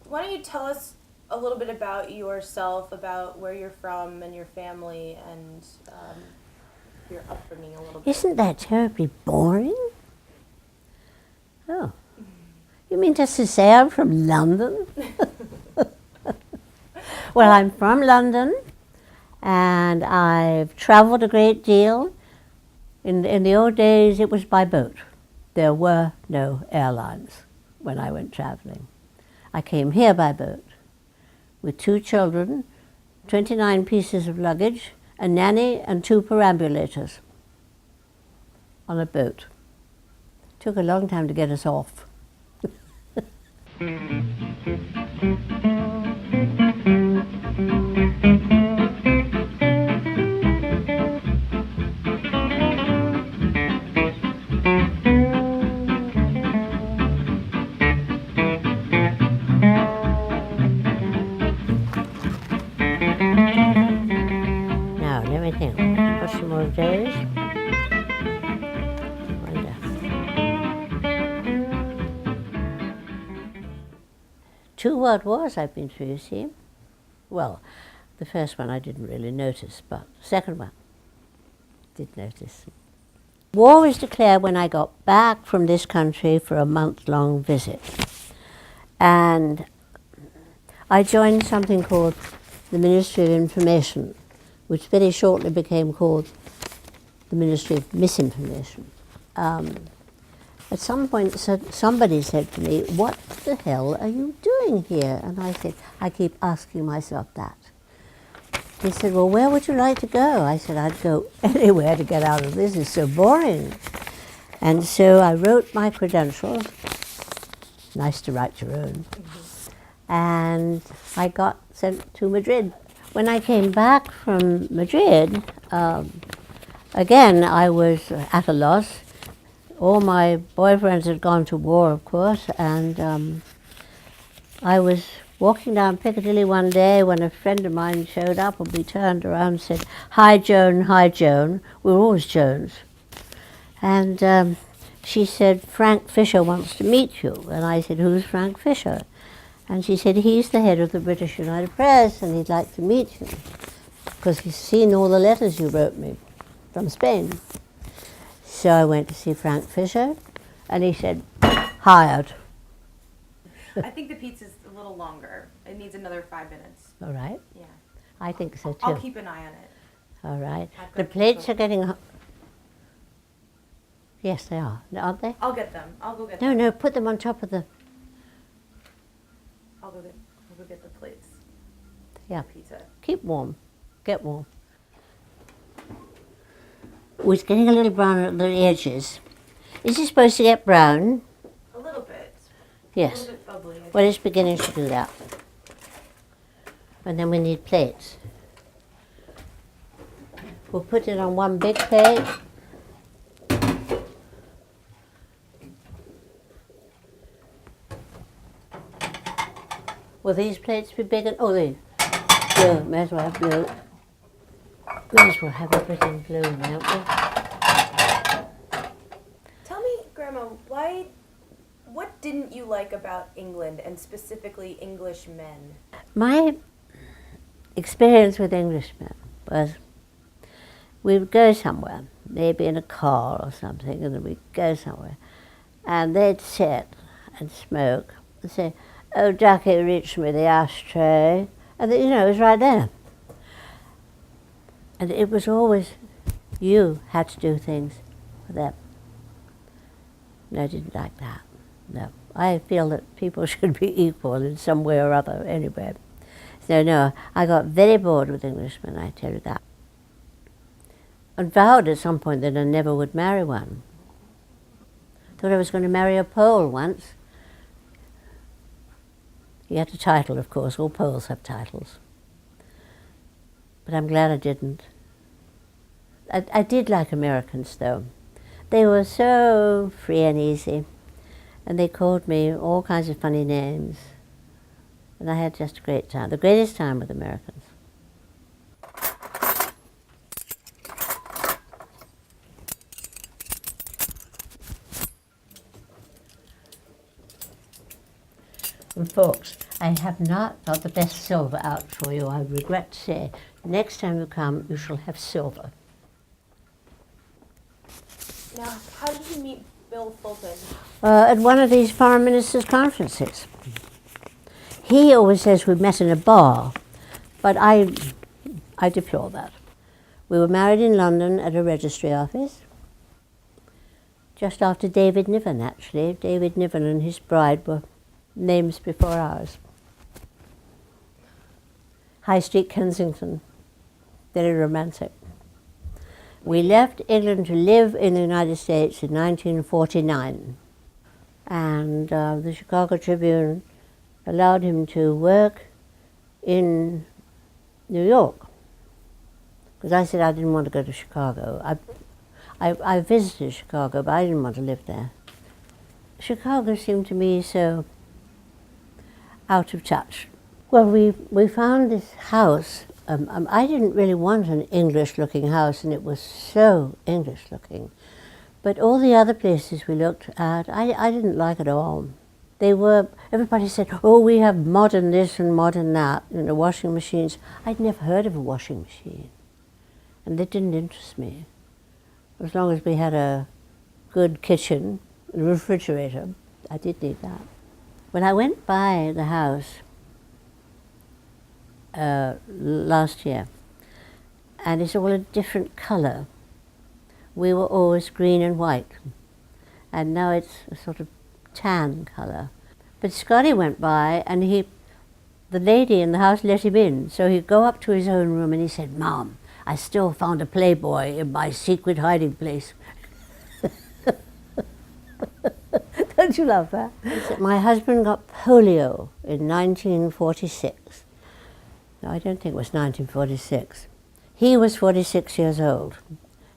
why don't you tell us a little bit about yourself, about where you're from and your family, and your upbringing a little bit. Isn't that terribly boring? Oh. You mean just to say I'm from London? Well, I'm from London, and I've traveled a great deal. In the old days, it was by boat. There were no airlines when I went traveling. I came here by boat with 2 children, 29 pieces of luggage, a nanny, and 2 perambulators on a boat. Took a long time to get us off. Now, let me think. Put some more of those. Wonder. 2 World Wars I've been through, you see. Well, the first one I didn't really notice, but the second one did notice. War was declared when I got back from this country for a month-long visit. And I joined something called the Ministry of Information, which very shortly became called the Ministry of Misinformation. At some point, somebody said to me, "What the hell are you doing here?" And I said, "I keep asking myself that." He said, "Well, where would you like to go?" I said, "I'd go anywhere to get out of this. It's so boring." And so I wrote my credentials. Nice to write your own. And I got sent to Madrid. When I came back from Madrid, again, I was at a loss. All my boyfriends had gone to war, of course, and I was walking down Piccadilly one day when a friend of mine showed up, and we turned around and said, "Hi, Joan, hi, Joan." We were always Joans. And she said, "Frank Fisher wants to meet you." And I said, "Who's Frank Fisher?" And she said, "He's the head of the British United Press, and he'd like to meet you, because he's seen all the letters you wrote me from Spain." So I went to see Frank Fisher, and he said, "Hired." I think the pizza's a little longer. It needs another 5 minutes. All right. Yeah. I think so too. I'll keep an eye on it. All right. I've The got plates are getting. Yes, they are, aren't they? I'll get them. I'll go get No, them. no. Put them on top of the. I'll go get the plates. Yeah. Pizza. Keep warm. Get warm. Oh, it's getting a little brown at the edges. Is it supposed to get brown? A little bit. A Yes. little bit bubbly. I think. Well, it's beginning to do that. And then we need plates. We'll put it on one big plate. Will these plates be big? Oh, they. Yeah, may as well have blue. May as well have everything blue, don't we? Tell me, Grandma, what didn't you like about England, and specifically English men? My experience with Englishmen was we would go somewhere, maybe in a car or something, and then we'd go somewhere, and they'd sit and smoke and say, "Oh, Ducky, reach me the ashtray," and it was right there. And it was always you had to do things for them. No, I didn't like that. No, I feel that people should be equal in some way or other anyway. So no, I got very bored with Englishmen, I tell you that. And vowed at some point that I never would marry one. Thought I was going to marry a Pole once. He had a title, of course. All Poles have titles. But I'm glad I didn't. I did like Americans, though. They were so free and easy, and they called me all kinds of funny names. And I had just a great time, the greatest time with Americans. And forks. I have not got the best silver out for you, I regret to say. Next time you come, you shall have silver. Now, how did you meet Bill Fulton? At one of these foreign ministers' conferences. He always says we met in a bar, but I deplore that. We were married in London at a registry office, just after David Niven, actually. David Niven and his bride were names before ours. High Street, Kensington. Very romantic. We left England to live in the United States in 1949. And the Chicago Tribune allowed him to work in New York. Because I said I didn't want to go to Chicago. I visited Chicago, but I didn't want to live there. Chicago seemed to me so out of touch. Well, we found this house. I didn't really want an English-looking house, and it was so English-looking. But all the other places we looked at, I didn't like at all. Everybody said, oh, we have modern this and modern that, washing machines. I'd never heard of a washing machine, and that didn't interest me. As long as we had a good kitchen and a refrigerator, I did need that. When I went by the house last year, and it's all a different colour. We were always green and white, and now it's a sort of tan colour. But Scotty went by, and the lady in the house let him in, so he'd go up to his own room and he said, Mom, I still found a Playboy in my secret hiding place. Don't you love that? My husband got polio in 1946. No, I don't think it was 1946. He was 46 years old,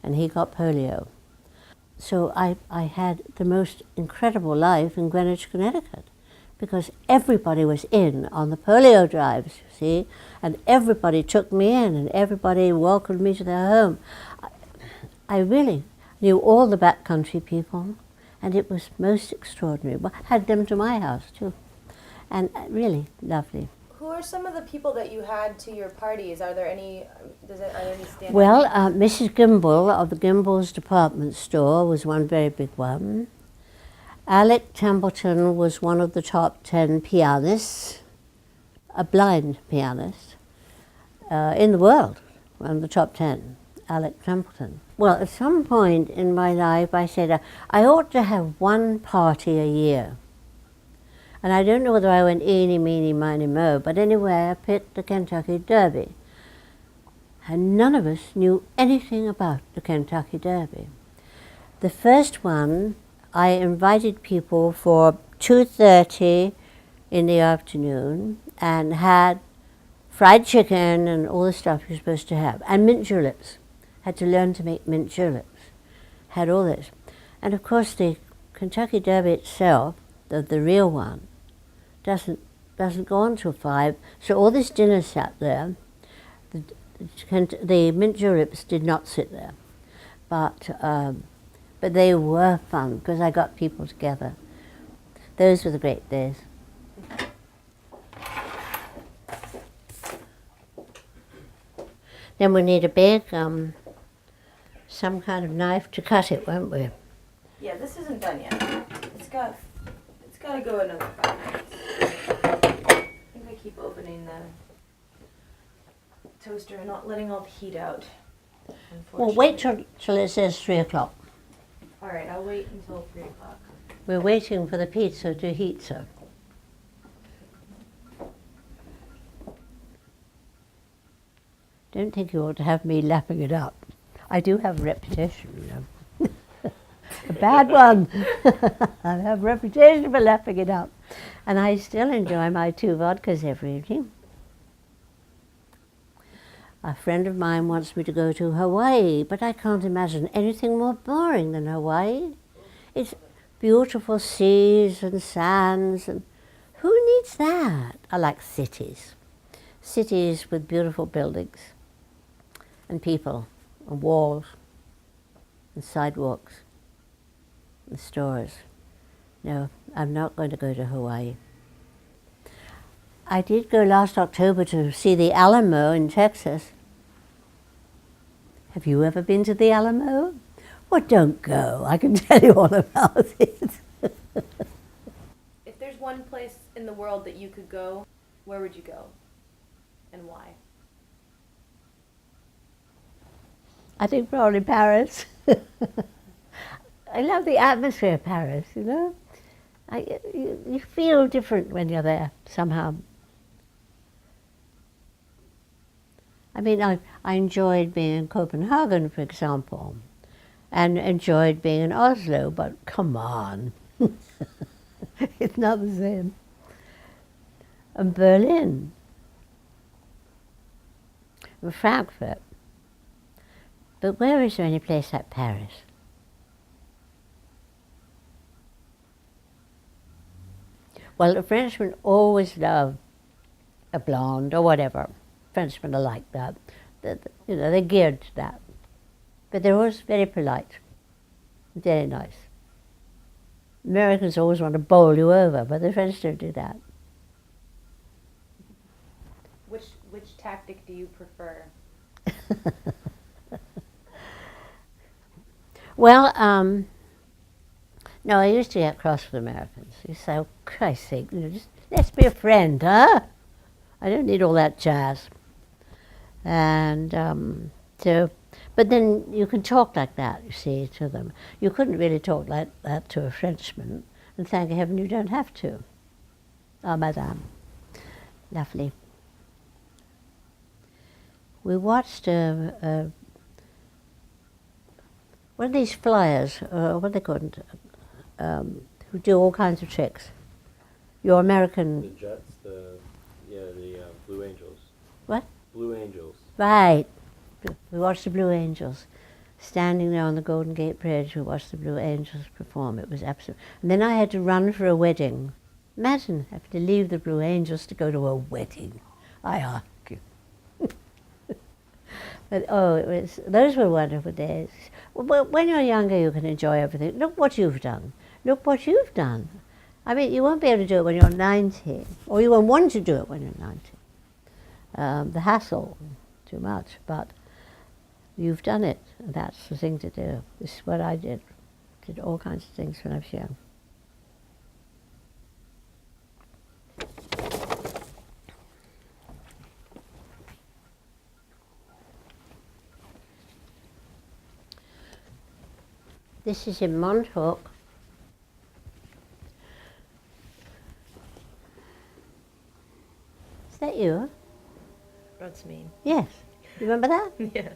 and he got polio. So I had the most incredible life in Greenwich, Connecticut, because everybody was in on the polio drives, you see, and everybody took me in, and everybody welcomed me to their home. I really knew all the backcountry people, and it was most extraordinary. Well, I had them to my house, too, and really lovely. Who are some of the people that you had to your parties? Are there any stand-up? Well, Mrs. Gimble of the Gimble's department store was one very big one. Alec Templeton was one of the top 10 pianists, a blind pianist, in the world, one of the top 10, Alec Templeton. Well, at some point in my life, I said, I ought to have one party a year. And I don't know whether I went eeny, meeny, miny, mo, but anyway, I picked the Kentucky Derby. And none of us knew anything about the Kentucky Derby. The first one, I invited people for 2:30 in the afternoon and had fried chicken and all the stuff you're supposed to have. And mint juleps. Had to learn to make mint juleps. Had all this. And of course the Kentucky Derby itself, the real one, doesn't go on till 5. So all this dinner sat there. The mint juleps did not sit there, but they were fun because I got people together. Those were the great days. Then we need a big, some kind of knife to cut it, won't we? Yeah, this isn't done yet. It's got to go another 5 minutes. I think I keep opening the toaster and not letting all the heat out. Well, wait till it says 3 o'clock. All right, I'll wait until 3 o'clock. We're waiting for the pizza to heat, sir. Don't think you ought to have me lapping it up. I do have a reputation, you know. A bad one. I have a reputation for lapping it up. And I still enjoy my 2 vodkas every evening. A friend of mine wants me to go to Hawaii, but I can't imagine anything more boring than Hawaii. It's beautiful seas and sands, and who needs that? I like cities. Cities with beautiful buildings and people and walls and sidewalks and stores. No, I'm not going to go to Hawaii. I did go last October to see the Alamo in Texas. Have you ever been to the Alamo? Well, don't go. I can tell you all about it. If there's one place in the world that you could go, where would you go? And why? I think probably Paris. I love the atmosphere of Paris, you know. You feel different when you're there, somehow. I mean, I enjoyed being in Copenhagen, for example, and enjoyed being in Oslo, but come on. It's not the same. And Berlin, and Frankfurt. But where is there any place like Paris? Well, the Frenchmen always love a blonde or whatever. Frenchmen are like that. You know, they're geared to that. But they're always very polite, very nice. Americans always want to bowl you over, but the French don't do that. Which tactic do you prefer? Well, no, I used to get cross with Americans. You say, oh, Christ's sake, you know, just let's be a friend, huh? I don't need all that jazz. And but then you can talk like that, you see, to them. You couldn't really talk like that to a Frenchman, and thank heaven you don't have to. Ah, madame. Lovely. We watched one of these flyers, what are they called, who do all kinds of tricks. Your American... The Jets, the Blue Angels. What? Blue Angels. Right. We watched the Blue Angels. Standing there on the Golden Gate Bridge, we watched the Blue Angels perform. It was absolute. And then I had to run for a wedding. Imagine having to leave the Blue Angels to go to a wedding. I ask you. But those were wonderful days. Well, when you're younger, you can enjoy everything. Look what you've done. Look what you've done. I mean, you won't be able to do it when you're 90, or you won't want to do it when you're 90. The hassle, too much, but you've done it, and that's the thing to do. This is what I did. Did all kinds of things when I was young. This is in Montauk. Is that you? That's me. Yes. You remember that? Yes.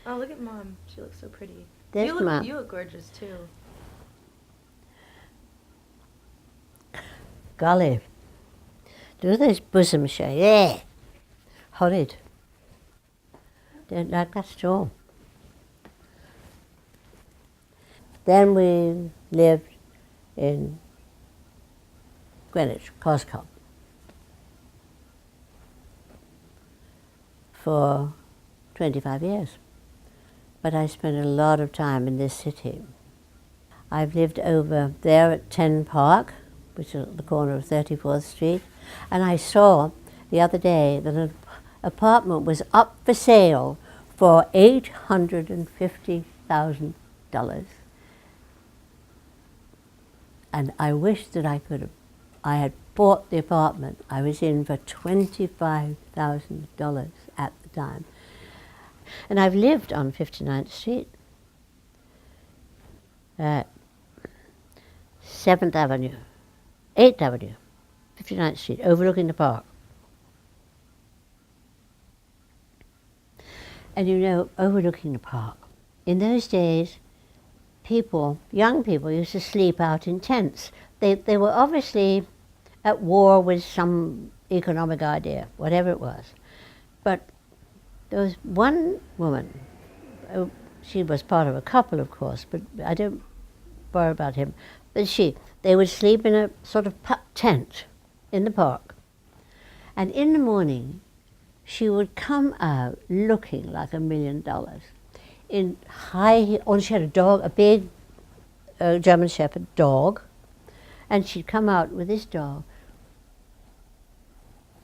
Oh, look at Mom. She looks so pretty. There's Mom. You look gorgeous, too. Golly. Do those bosom show. Yeah. Horrid. Don't like that at all. Then we lived in Greenwich, Coscock, for 25 years. But I spent a lot of time in this city. I've lived over there at 10 Park, which is at the corner of 34th Street, and I saw the other day that an apartment was up for sale for $850,000. And I wish that I had bought the apartment I was in for $25,000 at the time. And I've lived on 59th Street, 7th Avenue, 8th Avenue, 59th Street, overlooking the park. And you know, overlooking the park. In those days, young people used to sleep out in tents. They were obviously at war with some economic idea, whatever it was. But there was one woman, she was part of a couple, of course, but I don't worry about him, but they would sleep in a sort of tent in the park. And in the morning, she would come out looking like $1 million. In high, she had a dog, a big German Shepherd dog, and she'd come out with this dog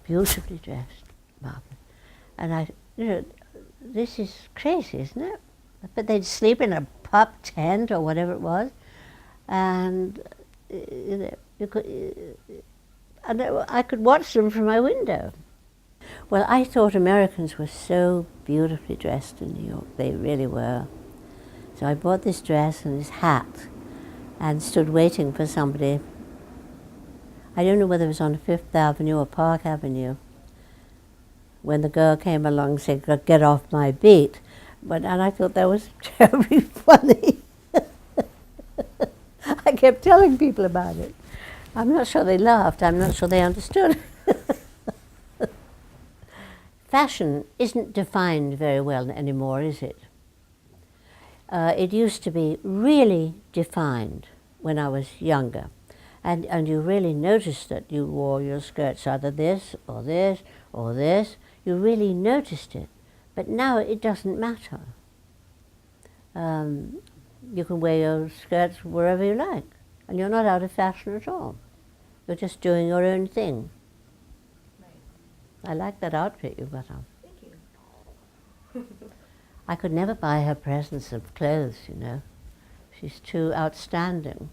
beautifully dressed, marvelous. And I, this is crazy, isn't it? But they'd sleep in a pup tent or whatever it was, and you could, and I could watch them from my window. Well, I thought Americans were so beautifully dressed in New York. They really were. So I bought this dress and this hat and stood waiting for somebody. I don't know whether it was on Fifth Avenue or Park Avenue when the girl came along and said, "Get off my beat." And I thought that was terribly funny. I kept telling people about it. I'm not sure they laughed. I'm not sure they understood. Fashion isn't defined very well anymore, is it? It used to be really defined when I was younger. And you really noticed that you wore your skirts either this or this or this. You really noticed it. But now it doesn't matter. You can wear your skirts wherever you like. And you're not out of fashion at all. You're just doing your own thing. I like that outfit you've got on. Thank you. I could never buy her presents of clothes, you know. She's too outstanding.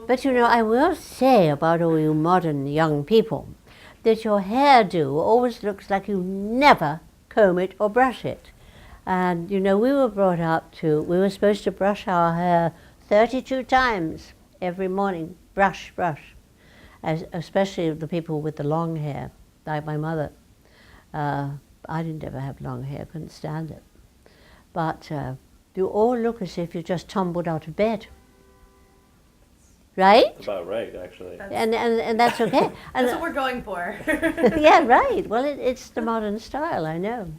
But you know, I will say about all you modern young people that your hairdo always looks like you never comb it or brush it. And you know, we were brought up we were supposed to brush our hair 32 times every morning. Brush, brush. Especially the people with the long hair, like my mother. I didn't ever have long hair, couldn't stand it. But you all look as if you just tumbled out of bed. Right? That's about right, actually. And that's okay. That's what we're going for. Yeah, right. Well, it's the modern style, I know.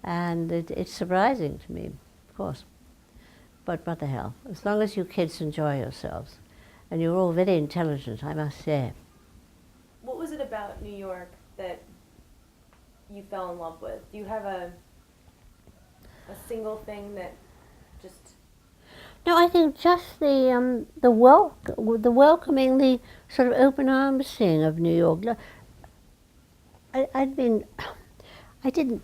And it's surprising to me, of course. But what the hell? As long as you kids enjoy yourselves. And you're all very intelligent, I must say. What was it about New York that you fell in love with? Do you have a single thing that just... No, I think just the welcoming, the sort of open arms thing of New York. I didn't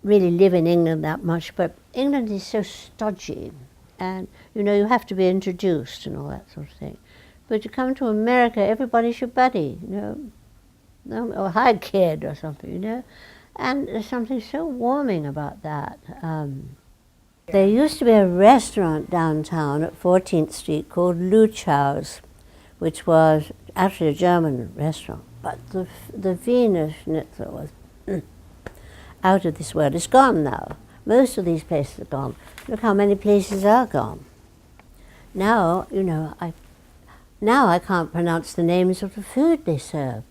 really live in England that much, but England is so stodgy, and you know, you have to be introduced and all that sort of thing. But you come to America, everybody's your buddy, you know, or hi kid or something, you know, and there's something so warming about that. There used to be a restaurant downtown at 14th Street called Luchau's, which was actually a German restaurant, but the Wiener Schnitzel was out of this world. It's gone now. Most of these places are gone. Look how many places are gone. Now, you know, I can't pronounce the names of the food they serve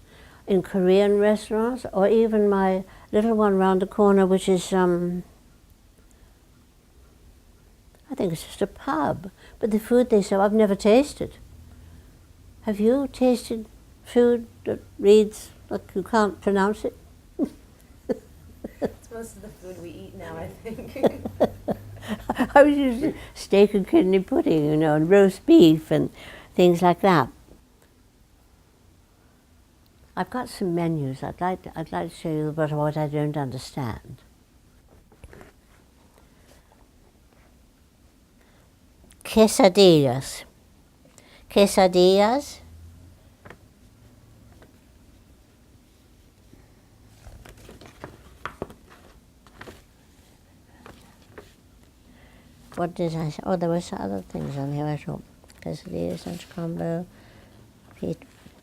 in Korean restaurants, or even my little one round the corner, which is I think it's just a pub, but the food they serve I've never tasted. Have you tasted food that reads like you can't pronounce it? It's most of the food we eat now, I think. I was using steak and kidney pudding, you know, and roast beef and things like that. I've got some menus. I'd like to show you about what I don't understand. Quesadillas. Quesadillas. What did I say? Oh, there were some other things on here. I thought quesadillas, lunch combo,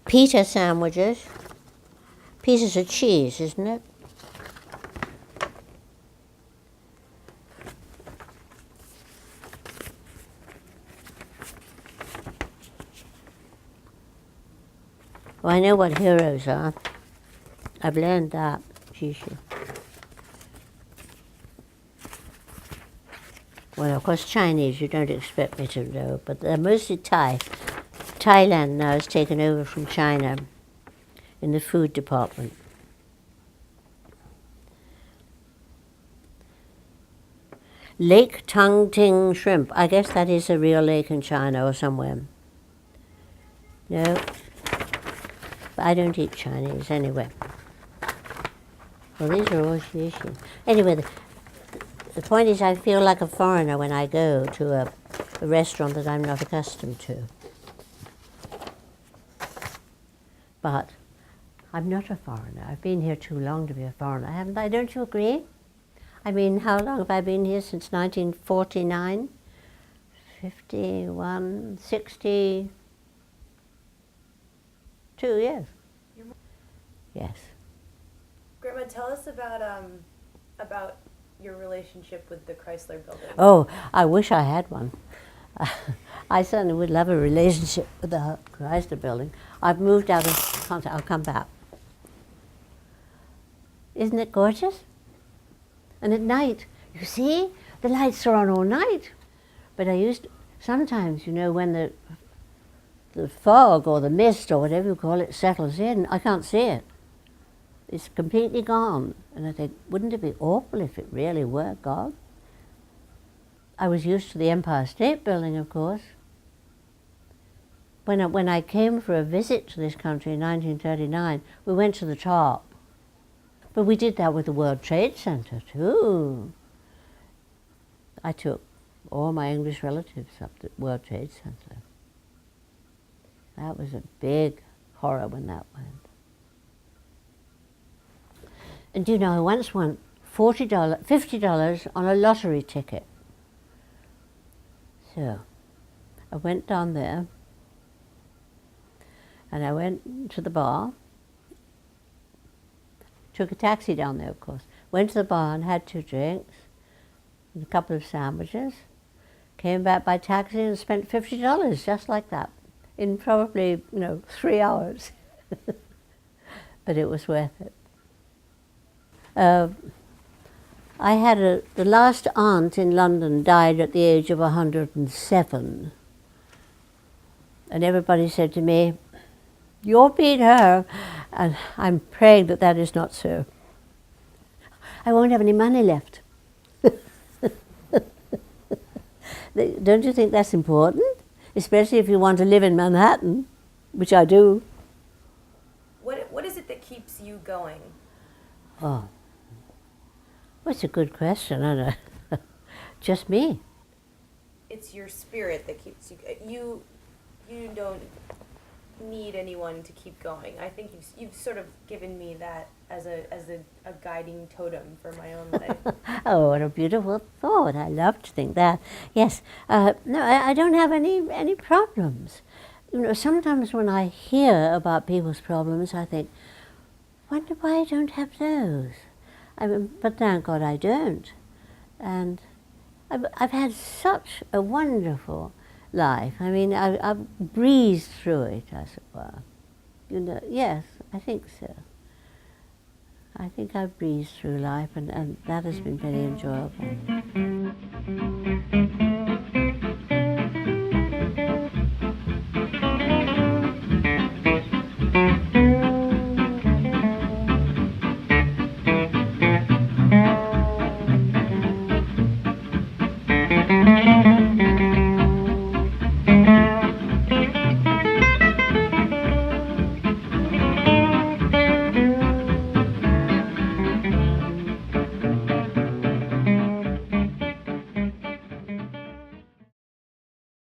pita sandwiches, pieces of cheese, isn't it? Well, I know what heroes are. I've learned that. Sushi. Well, of course, Chinese you don't expect me to know, but they're mostly Thai. Thailand now has taken over from China in the food department. Lake Tung Ting shrimp. I guess that is a real lake in China or somewhere. No, but I don't eat Chinese anyway. Well, these are all sushi. Anyway, the point is I feel like a foreigner when I go to a restaurant that I'm not accustomed to. But I'm not a foreigner. I've been here too long to be a foreigner, haven't I? Don't you agree? I mean, how long have I been here? Since 1949? 51, 62 years. Yes. Grandma, tell us about your relationship with the Chrysler Building. Oh, I wish I had one. I certainly would love a relationship with the Chrysler Building. I've moved out of contact. I'll come back. Isn't it gorgeous? And at night, you see, the lights are on all night. But sometimes, you know, when the fog or the mist or whatever you call it settles in, I can't see it. It's completely gone. And I think, wouldn't it be awful if it really were gone? I was used to the Empire State Building, of course. When I came for a visit to this country in 1939, we went to the top. But we did that with the World Trade Center, too. I took all my English relatives up to the World Trade Center. That was a big horror when that went. And you know, I once won $50 on a lottery ticket. So I went down there and I went to the bar, took a taxi down there, of course, went to the bar and had 2 drinks and a couple of sandwiches, came back by taxi and spent $50 just like that in probably, 3 hours. But it was worth it. I had the last aunt in London died at the age of 107. And everybody said to me, "You'll beat her." And I'm praying that that is not so. I won't have any money left. Don't you think that's important? Especially if you want to live in Manhattan, which I do. What is it that keeps you going? Oh. Well, it's a good question, I know. Just me. It's your spirit that keeps you. You don't need anyone to keep going. I think you've sort of given me that as a guiding totem for my own life. Oh, what a beautiful thought. I love to think that. Yes. No, I don't have any problems. Sometimes when I hear about people's problems, I think, wonder why I don't have those. But thank God I don't. And I've had such a wonderful life. I mean, I've breezed through it, as it were. Yes, I think so. I think I've breezed through life, and that has been very enjoyable.